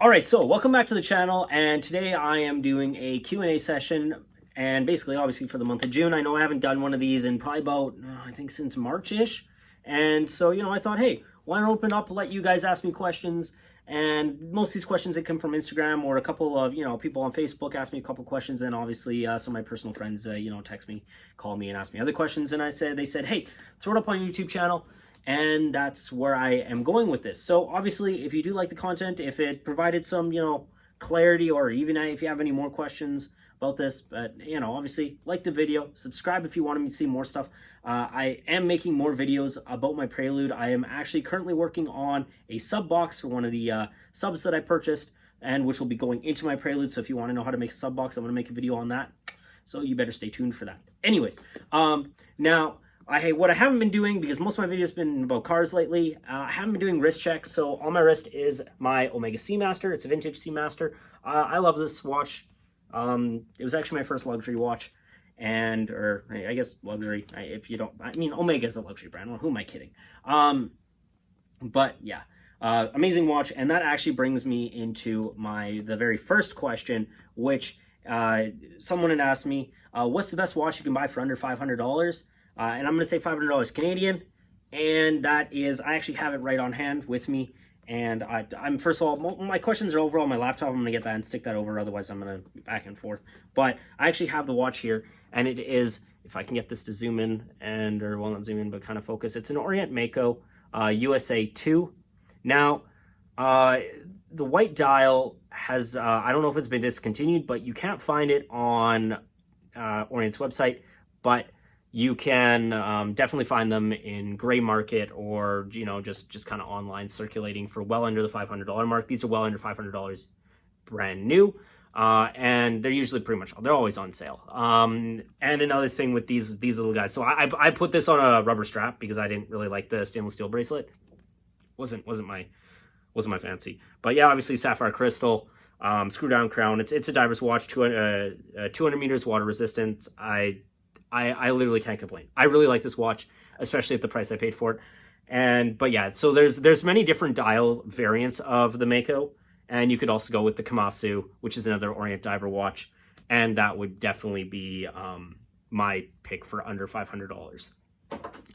All right, so welcome back to the channel, and today I am doing a Q&A session, and basically, obviously, for the month of June. I know I haven't done one of these in probably about, I think since March-ish, and so, I thought, hey, why not open up, let you guys ask me questions, and most of these questions, they come from Instagram, or a couple of, people on Facebook ask me a couple questions, and obviously, some of my personal friends, text me, call me, and ask me other questions, and they said, hey, throw it up on your YouTube channel. And that's where I am going with this. So obviously, if you do like the content, if it provided some, clarity, or even if you have any more questions about this, but, obviously, like the video, subscribe if you want me to see more stuff. I am making more videos about my Prelude. I am actually currently working on a sub box for one of the subs that I purchased, and which will be going into my Prelude. So if you want to know how to make a sub box, I'm going to make a video on that. So you better stay tuned for that. Anyways, now, what I haven't been doing, because most of my videos have been about cars lately, I haven't been doing wrist checks. So on my wrist is my Omega Seamaster. It's a vintage Seamaster. I love this watch. It was actually my first luxury watch, or I guess luxury. Omega is a luxury brand. Well, who am I kidding? But yeah, amazing watch. And that actually brings me into the very first question, which someone had asked me, what's the best watch you can buy for under $500? And I'm going to say $500 Canadian, and that is, I actually have it right on hand with me, and I'm first of all, my questions are over on my laptop. I'm going to get that and stick that over, otherwise I'm going to back and forth. But I actually have the watch here, and it is, if I can get this to zoom in, not zoom in, but kind of focus, it's an Orient Mako USA 2. Now, the white dial has, I don't know if it's been discontinued, but you can't find it on Orient's website, but you can definitely find them in gray market, or just kind of online circulating for well under the $500 mark. These are well under $500 brand new, and they're usually they're always on sale. And another thing with these little guys, so I put this on a rubber strap because I didn't really like the stainless steel bracelet. wasn't my fancy. But yeah, obviously sapphire crystal, screw down crown. It's a diver's watch, 200 meters water resistant. I literally can't complain. I really like this watch, especially at the price I paid for it. But yeah, so there's many different dial variants of the Mako, and you could also go with the Kamasu, which is another Orient diver watch, and that would definitely be my pick for under $500.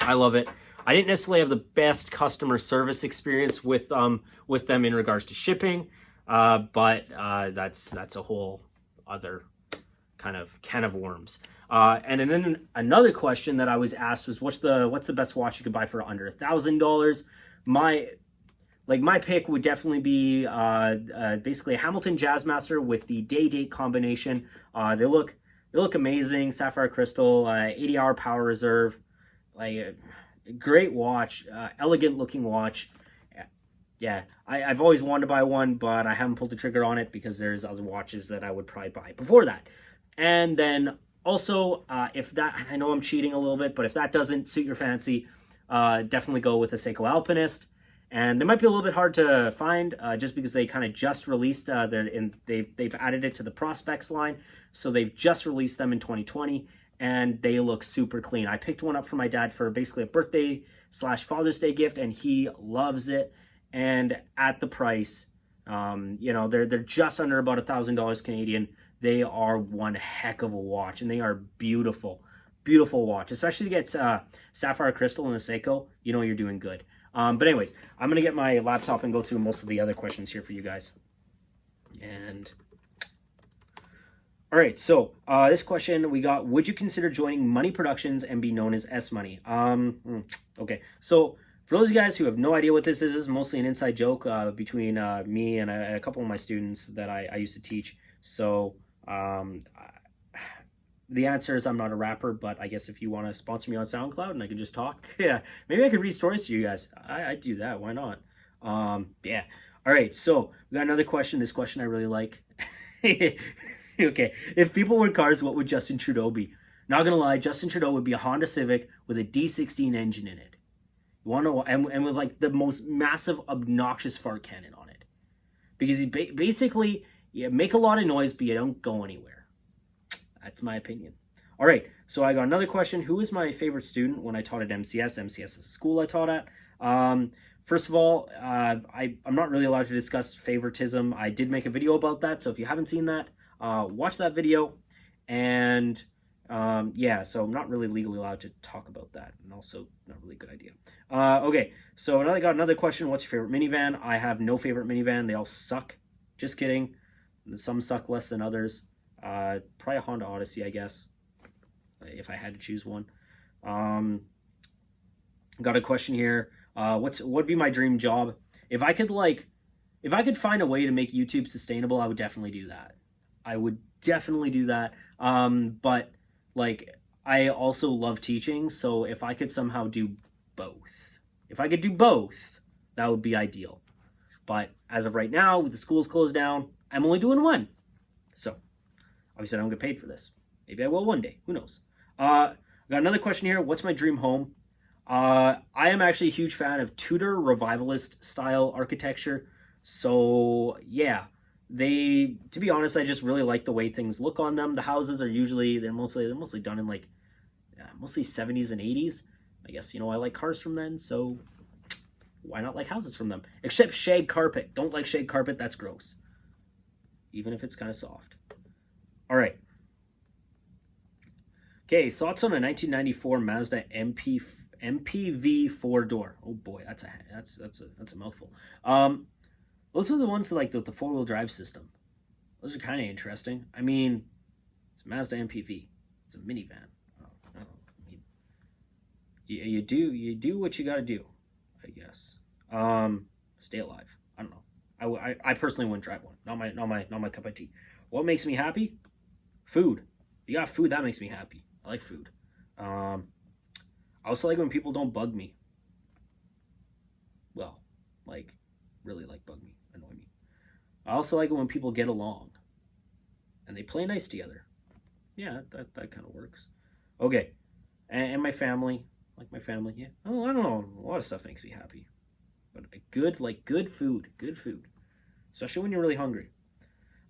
I love it. I didn't necessarily have the best customer service experience with them in regards to shipping, but that's a whole other kind of can of worms. And then another question that I was asked was, what's the best watch you could buy for under $1,000? My pick would definitely be basically a Hamilton Jazzmaster with the day-date combination. They look amazing. Sapphire crystal, 80-hour power reserve, a great watch, elegant looking watch. Yeah, I've always wanted to buy one, but I haven't pulled the trigger on it because there's other watches that I would probably buy before that. And then also, if that, I know I'm cheating a little bit, but if that doesn't suit your fancy, definitely go with a Seiko Alpinist. And they might be a little bit hard to find, just because they kind of just released they've added it to the Prospects line, so they've just released them in 2020, and they look super clean. I picked one up for my dad for basically a birthday / Father's Day gift, and he loves it. And at the price, they're just under about $1,000 Canadian. They are one heck of a watch, and they are beautiful, beautiful watch. Especially to get sapphire crystal and a Seiko, you're doing good. But anyways, I'm gonna get my laptop and go through most of the other questions here for you guys. And all right, so this question we got: would you consider joining Money Productions and be known as S Money? Okay, so for those of you guys who have no idea what this is mostly an inside joke between me and a couple of my students that I used to teach. So the answer is I'm not a rapper, but I guess if you want to sponsor me on SoundCloud and I can just talk, yeah, maybe I could read stories to you guys. I'd do that. Why not? Yeah. All right. So we got another question. This question I really like. Okay. If people were cars, what would Justin Trudeau be? Not gonna lie, Justin Trudeau would be a Honda Civic with a D16 engine in it. You want to know? And with the most massive, obnoxious fart cannon on it, because he basically. Yeah, make a lot of noise, but you don't go anywhere. That's my opinion. All right, so I got another question. Who is my favorite student when I taught at MCS? MCS is a school I taught at. First of all, I'm not really allowed to discuss favoritism. I did make a video about that, so if you haven't seen that, watch that video. And yeah, so I'm not really legally allowed to talk about that, and also not really a good idea. Okay, so now I got another question. What's your favorite minivan? I have no favorite minivan. They all suck. Just kidding. Some suck less than others. Probably a Honda Odyssey, I guess, if I had to choose one. Got a question here. What'd be my dream job? If I could find a way to make YouTube sustainable, I would definitely do that. I would definitely do that. But like, I also love teaching, so if I could somehow do both, that would be ideal. But as of right now, with the schools closed down, I'm only doing one. So obviously I don't get paid for this. Maybe I will one day. Who knows? Got another question here. What's my dream home? I am actually a huge fan of Tudor revivalist style architecture. So yeah, to be honest, I just really like the way things look on them. The houses are they're mostly done in like, mostly 70s and 80s. I guess, I like cars from then, so why not like houses from them? Except shag carpet. Don't like shag carpet. That's gross. Even if it's kind of soft. All right. Okay, thoughts on a 1994 Mazda MPV 4-door. Oh boy, that's a mouthful. Those are the ones that, like the 4-wheel drive system. Those are kind of interesting. I mean, it's a Mazda MPV. It's a minivan. I mean, you do what you got to do, I guess. Stay alive. I don't know. I personally wouldn't drive one. Not my cup of tea. What makes me happy? Food. You got food, that makes me happy. I like food. I also like when people don't bug me. Well, like, really like bug me, annoy me. I also like it when people get along and they play nice together. Yeah, that kind of works. Okay, and my family, yeah. Oh, I don't know, a lot of stuff makes me happy. But good food, especially when you're really hungry.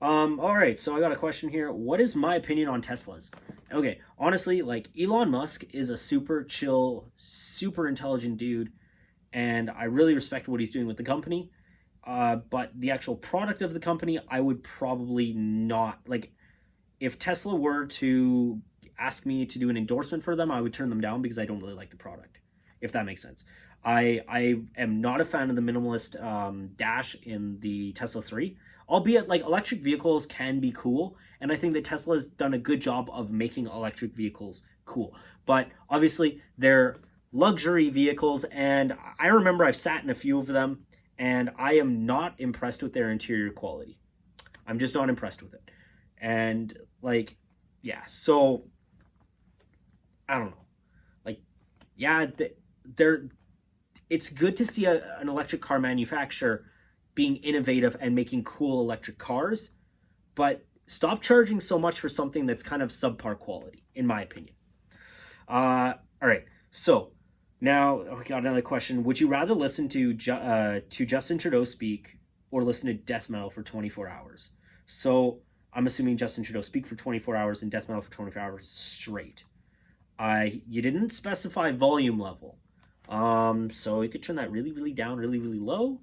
All right, so I got a question here. What is my opinion on Teslas? Okay, honestly, like, Elon Musk is a super chill, super intelligent dude, and I really respect what he's doing with the company. But the actual product of the company, I would probably not, like, if Tesla were to ask me to do an endorsement for them, I would turn them down because I don't really like the product, if that makes sense. I am not a fan of the minimalist dash in the Tesla 3. Albeit, like, electric vehicles can be cool, and I think that Tesla's done a good job of making electric vehicles cool. But obviously, they're luxury vehicles, and I remember I've sat in a few of them, and I am not impressed with their interior quality. I'm just not impressed with it. And, like, yeah, so, I don't know. Like, yeah, it's good to see an electric car manufacturer being innovative and making cool electric cars, but stop charging so much for something that's kind of subpar quality, in my opinion. All right, so now we got another question. Would you rather listen to Justin Trudeau speak or listen to death metal for 24 hours? So I'm assuming Justin Trudeau speak for 24 hours and death metal for 24 hours straight. You didn't specify volume level, so you could turn that really, really down, really, really low.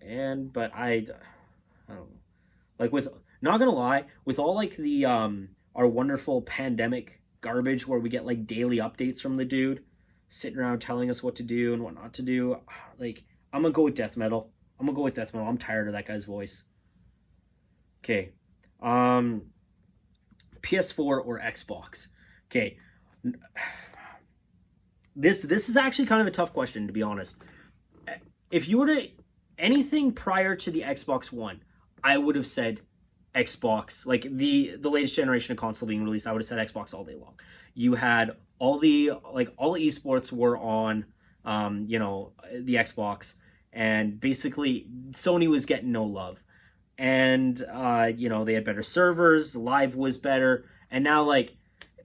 But I don't know. Like, not gonna lie, with all like the our wonderful pandemic garbage where we get like daily updates from the dude sitting around telling us what to do and what not to do, like, I'm gonna go with death metal. I'm tired of that guy's voice. Okay. PS4 or Xbox. Okay. This is actually kind of a tough question, to be honest. If you were to anything prior to the Xbox One, I would have said Xbox. Like, the latest generation of console being released, I would have said Xbox all day long. You had all esports were on, the Xbox, and basically Sony was getting no love. And, they had better servers, live was better, and now, like,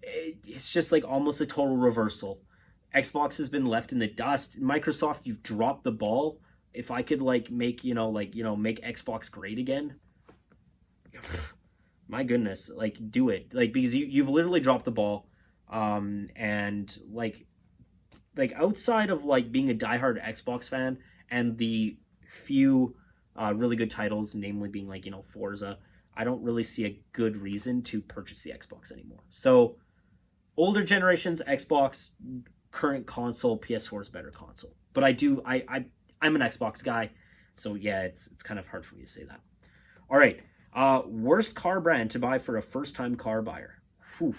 it's just, like, almost a total reversal. Xbox has been left in the dust. Microsoft, you've dropped the ball. If I could, like, make Xbox great again, my goodness, like, do it. Like, because you've literally dropped the ball. And like outside of, like, being a diehard Xbox fan and the few really good titles, namely being like, Forza, I don't really see a good reason to purchase the Xbox anymore. So older generations, Xbox, current console, PS4 is a better console. But I'm an Xbox guy, so yeah, it's kind of hard for me to say that. All right, worst car brand to buy for a first-time car buyer. Whew.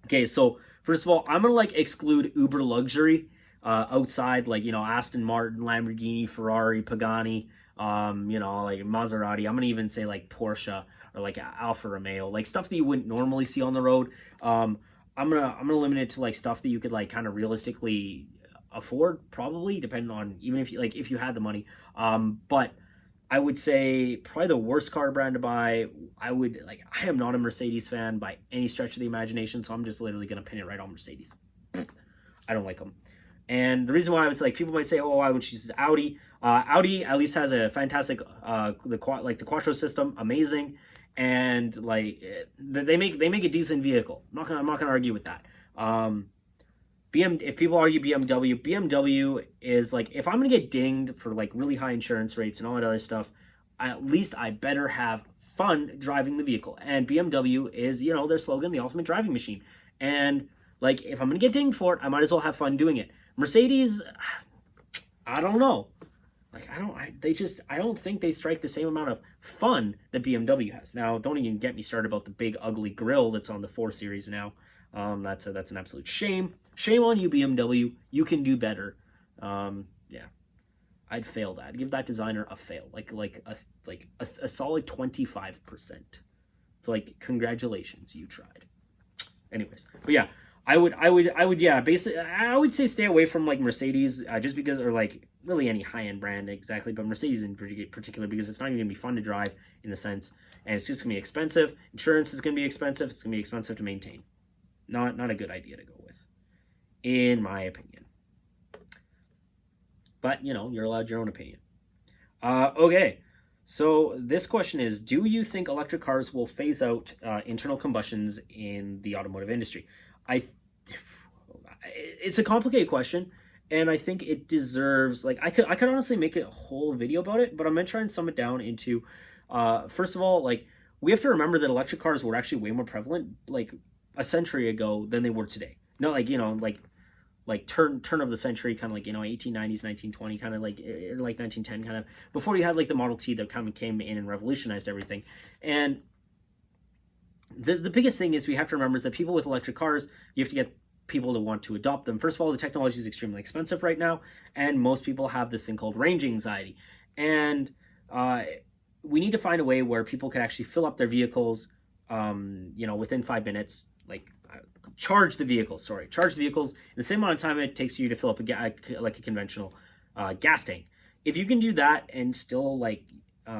Okay, so first of all, I'm gonna like exclude uber luxury outside, like Aston Martin, Lamborghini, Ferrari, Pagani, like Maserati. I'm gonna even say like Porsche or like Alfa Romeo, like stuff that you wouldn't normally see on the road. I'm gonna limit it to like stuff that you could like kind of realistically afford, probably depending on even if you had the money. But I would say probably the worst car brand to buy. I am not a Mercedes fan by any stretch of the imagination, so I'm just literally gonna pin it right on Mercedes. I don't like them. And the reason why I was like, people might say, oh, I would choose Audi. Audi at least has a fantastic the Quattro system, amazing, and like they make a decent vehicle. I'm not gonna argue with that. If people argue BMW is like, if I'm gonna get dinged for like really high insurance rates and all that other stuff, at least I better have fun driving the vehicle. And BMW is, their slogan, the ultimate driving machine. And like, if I'm gonna get dinged for it, I might as well have fun doing it. Mercedes, I don't know. Like, I don't think they strike the same amount of fun that BMW has. Now, don't even get me started about the big ugly grille that's on the 4 Series now. That's an absolute shame. Shame on you, BMW. You can do better. Yeah, I'd fail that. I'd give that designer a fail, like a solid 25%. It's like, congratulations, you tried. Anyways, but yeah, I would say stay away from like Mercedes, just because, or like really any high-end brand exactly, but Mercedes in particular, because it's not even gonna be fun to drive in the sense, and it's just gonna be expensive. Insurance is gonna be expensive. It's gonna be expensive to maintain. Not a good idea to go with, in my opinion. But, you're allowed your own opinion. Okay, so this question is, do you think electric cars will phase out internal combustions in the automotive industry? It's a complicated question, and I think it deserves, like, I could honestly make a whole video about it, but I'm going to try and sum it down into, first of all, like, we have to remember that electric cars were actually way more prevalent, like, a century ago than they were today. No, like turn of the century, kind of like 1890s, 1920, kind of like 1910, kind of before you had like the Model T that kind of came in and revolutionized everything. And the biggest thing is we have to remember is that people with electric cars, you have to get people to want to adopt them. First of all, the technology is extremely expensive right now, and most people have this thing called range anxiety. And we need to find a way where people can actually fill up their vehicles, within 5 minutes. Charge the vehicles in the same amount of time it takes you to fill up a conventional gas tank. If you can do that and still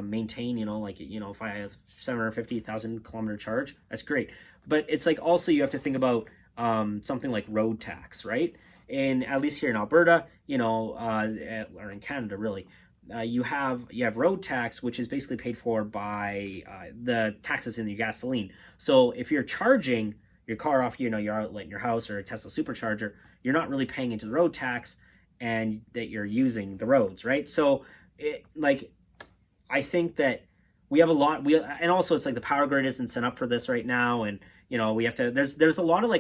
maintain, if I have 750,000 kilometer charge, that's great. But it's like, also you have to think about something like road tax, right? And at least here in Alberta, or in Canada really, you have road tax, which is basically paid for by the taxes in your gasoline. So if you're charging your car off, your outlet in your house or a Tesla supercharger, you're not really paying into the road tax, and that you're using the roads, right? So I think that we have a lot. And also it's like the power grid isn't set up for this right now, and we have to. There's a lot of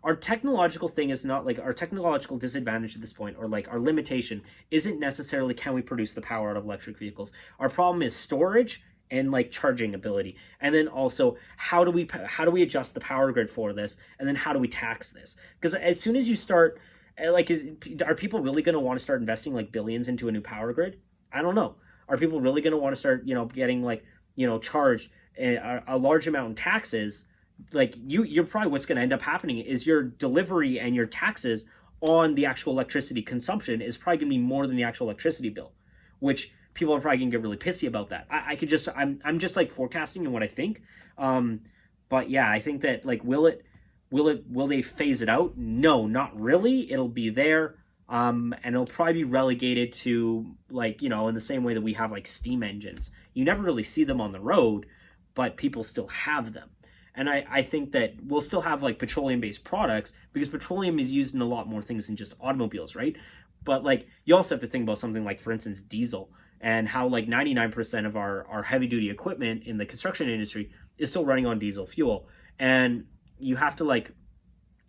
our technological thing is not our technological disadvantage at this point, or our limitation isn't necessarily can we produce the power out of electric vehicles. Our problem is storage and charging ability, and then also how do we adjust the power grid for this, and then how do we tax this? Because as soon as you start, are people really going to want to start investing billions into a new power grid? I don't know. Are people really going to want to start getting charged a large amount in taxes? You're probably, what's going to end up happening is your delivery and your taxes on the actual electricity consumption is probably going to be more than the actual electricity bill, which people are probably gonna get really pissy about that. I'm just forecasting and what I think. But yeah, I think that will they phase it out? No, not really. It'll be there. And it'll probably be relegated to in the same way that we have steam engines. You never really see them on the road, but people still have them. And I think that we'll still have like petroleum-based products because petroleum is used in a lot more things than just automobiles, right? But like you also have to think about something like, for instance, diesel, and how like 99% of our heavy duty equipment in the construction industry is still running on diesel fuel. And you have to like,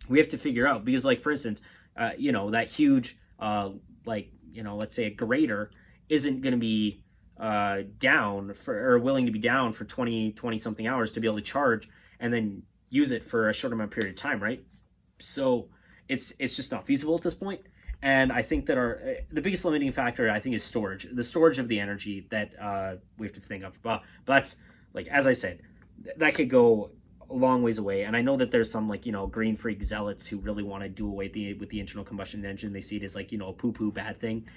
we have to figure out, because like, for instance, that huge, let's say a grader isn't going to be down for, or willing to be down for 20 something hours to be able to charge and then use it for a short amount period of time, right? So it's just not feasible at this point. And I think that the biggest limiting factor, I think, is storage. The storage of the energy that we have to think of. But that's, like, as I said, that could go a long ways away. And I know that there's some, like, green freak zealots who really want to do away with the internal combustion engine. They see it as, like, a poo-poo bad thing.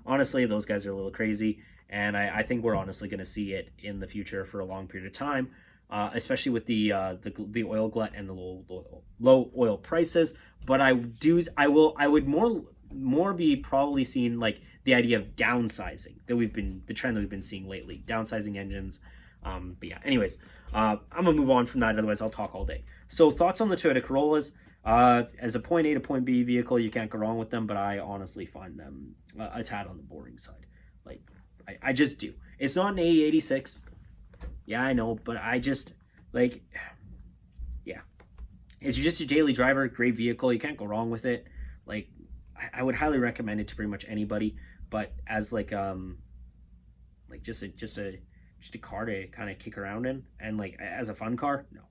Honestly, those guys are a little crazy. And I think we're honestly going to see it in the future for a long period of time. Especially with the oil glut and the low oil prices. But I would more be probably seeing like the idea of downsizing the trend that we've been seeing lately, downsizing engines. But yeah, anyways, I'm gonna move on from that. Otherwise, I'll talk all day. So thoughts on the Toyota Corollas? As a point A to point B vehicle, you can't go wrong with them. But I honestly find them a tad on the boring side. Like I just do. It's not an AE86. Yeah, I know, but I just, like, yeah. It's just your daily driver, great vehicle. You can't go wrong with it. Like, I would highly recommend it to pretty much anybody. But as, just a car to kind of kick around in, and, like, as a fun car, no.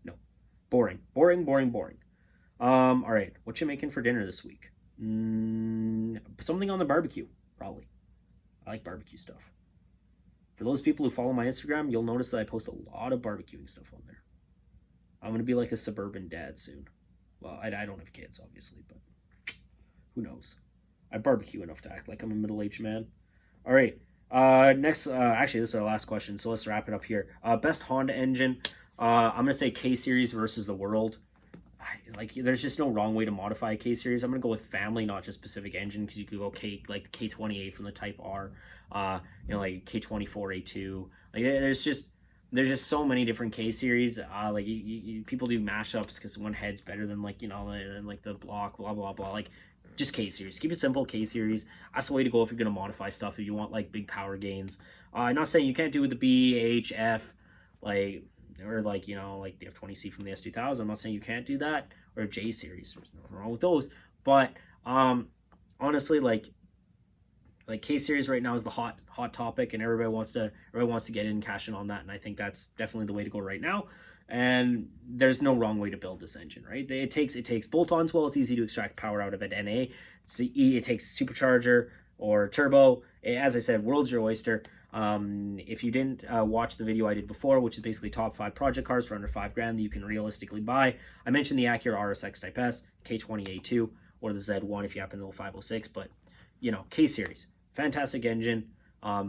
No. Boring. All right, what you making for dinner this week? Something on the barbecue, probably. I like barbecue stuff. For those people who follow my Instagram, you'll notice that I post a lot of barbecuing stuff on there. I'm going to be like a suburban dad soon. Well, I don't have kids, obviously, but who knows? I barbecue enough to act like I'm a middle-aged man. All right. Next, actually, this is our last question, so let's wrap it up here. Best Honda engine. I'm going to say K-Series versus the World. There's just no wrong way to modify a K-Series. I'm going to go with family, not just specific engine, because you could go like the K28 from the Type R, like K24 A2. Like there's just so many different K-Series. People do mashups because one head's better than than the block, blah, blah, blah. Like, just K-Series. Keep it simple, K-Series. That's the way to go if you're going to modify stuff, if you want, like, big power gains. I'm not saying you can't do it with the B, H, F, or the F20C from the S2000. I'm not saying you can't do that, or J series. There's nothing wrong with those. But honestly, like K series right now is the hot topic, and everybody wants to get in and cash in on that. And I think that's definitely the way to go right now. And there's no wrong way to build this engine, right? It takes bolt-ons. Well, it's easy to extract power out of it. NA, it takes supercharger or turbo. As I said, world's your oyster. If you didn't watch the video I did before, which is basically top 5 project cars for under $5,000 that you can realistically buy, I mentioned the Acura RSX Type S, K20A2, or the Z1 if you happen to know 506. But K-Series, fantastic engine,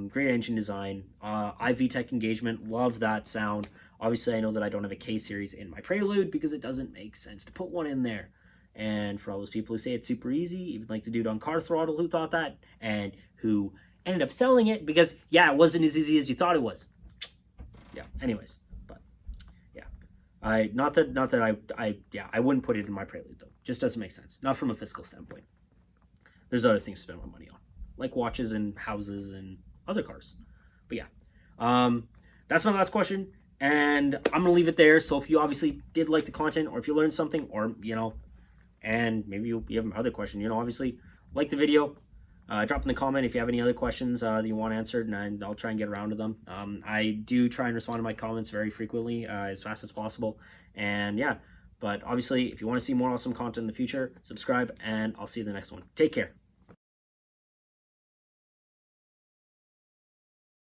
great engine design, iVTEC engagement, love that sound. Obviously, I know that I don't have a K-Series in my Prelude because it doesn't make sense to put one in there. And for all those people who say it's super easy, even like the dude on Car Throttle who thought that, and who ended up selling it because, yeah, it wasn't as easy as you thought it was. Yeah, anyways, but yeah. I wouldn't put it in my Prelude, though. Just doesn't make sense. Not from a fiscal standpoint. There's other things to spend my money on, like watches and houses and other cars. But yeah, that's my last question. And I'm going to leave it there. So if you obviously did like the content, or if you learned something, or, and maybe you have another question, obviously like the video, drop in the comment if you have any other questions that you want answered, and I'll try and get around to them. I do try and respond to my comments very frequently, as fast as possible. And yeah, but obviously if you want to see more awesome content in the future, subscribe, and I'll see you in the next one. Take care.